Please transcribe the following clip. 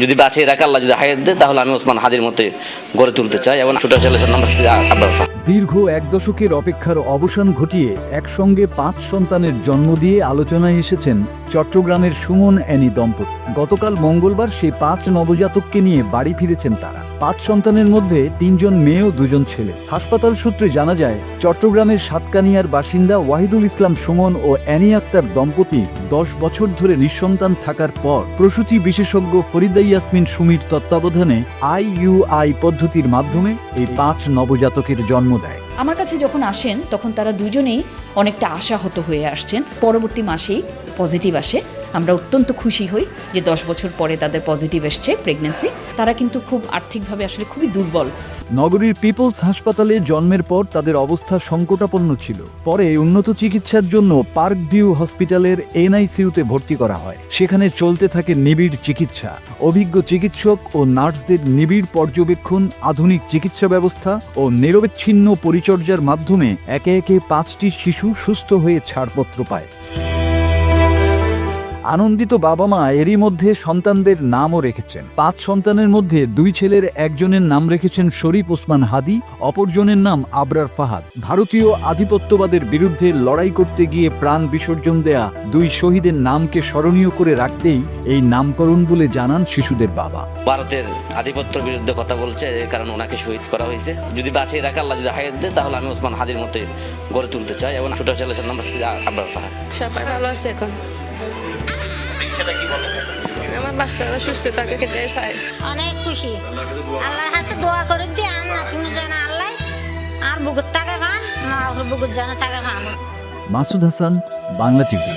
যদি বাঁচিয়ে রাখে আল্লাহ যদি হায়াত দেয় তাহলে আমি ওসমান হাদির মতে গড়ে তুলতে চাই এবং ছোট ছেলের নাম রাখছি আবরার ফাহাদ। দীর্ঘ এক দশকের অপেক্ষার অবসান ঘটিয়ে একসঙ্গে 5 সন্তানের জন্ম দিয়ে আলোচনায় এসেছেন চট্টগ্রামের সুমন অ্যানি দম্পতি। গতকাল মঙ্গলবার সেই 5 নবজাতককে নিয়ে বাড়ি ফিরেছেন তারা। 5 সন্তানের মধ্যে 3 জন মেয়ে ও 2 জন ছেলে। হাসপাতাল সূত্রে জানা যায়, চট্টগ্রামের সাতকানিয়ার বাসিন্দা ওয়াহিদুল ইসলাম সুমন ও অ্যানি আক্তার দম্পতি 10 বছর ধরে নিঃসন্তান থাকার পর প্রসূতি বিশেষজ্ঞ ফরিদা ইয়াসমিন সুমির তত্ত্বাবধানে IUI পদ্ধতির মাধ্যমে এই 5 নবজাতকের জন্ম দেয়। আমার কাছে যখন আসেন তখন তারা দুজনেই অনেকটা আশাহত হয়ে আসছেন। পরবর্তী মাসেই পজিটিভ আসে। আমরা অত্যন্ত খুশি হই যে 10 বছর পরে তাদের পজিটিভ এসছে প্রেগন্যান্সি। তারা কিন্তু খুব আর্থিকভাবে আসলে খুবই দুর্বল। নগরীর পিপলস হাসপাতালে জন্মের পর তাদের অবস্থা সংকটাপন্ন ছিল। পরে উন্নত চিকিৎসার জন্য পার্ক ভিউ হসপিটালের NICUতে ভর্তি করা হয়। সেখানে চলতে থাকে নিবিড় চিকিৎসা। অভিজ্ঞ চিকিৎসক ও নার্সদের নিবিড় পর্যবেক্ষণ, আধুনিক চিকিৎসা ব্যবস্থা ও নিরবচ্ছিন্ন পরিচর্যার মাধ্যমে একে একে 5টি শিশু সুস্থ হয়ে ছাড়পত্র পায়। আনন্দিত বাবা মা এরই মধ্যে সন্তানদের নামও রেখেছেন। 5 সন্তানের মধ্যে 2 ছেলের একজনের নাম রেখেছেন শরীফ ওসমান হাদি, অপরজনের নাম আবরার ফাহাদ। ভারতীয় আধিপত্যবাদের বিরুদ্ধে লড়াই করতে গিয়ে প্রাণ বিসর্জন দেয়া 2 শহীদের নামকে স্মরণীয় করে রাখতেই এই নামকরণ বলে জানান শিশুদের বাবা। ভারতের আধিপত্যের বিরুদ্ধে কথা বলছে, এই কারণে ওনাকে শহীদ করা হয়েছে। যদি বাঁচিয়ে রাখে আল্লাহ যদি হায়াত দেয় তাহলে আমি ওসমান হাদির মতে গড়ে তুলতে চাই এবং ছোট ছেলের নাম রাখছি আবরার ফাহাদ। সবাই ভালো আছে এখন। আমার বাচ্চারা সুস্থ থাকে খেতে চাই। অনেক খুশি। আল্লাহর কাছে দোয়া করে দিয়ে আন্না তুমি জানা আল্লাহ আর বুকুর টাকা পান, মা বুকুর জানা টাকা পান। মাসুদ হাসান, বাংলা টিভি।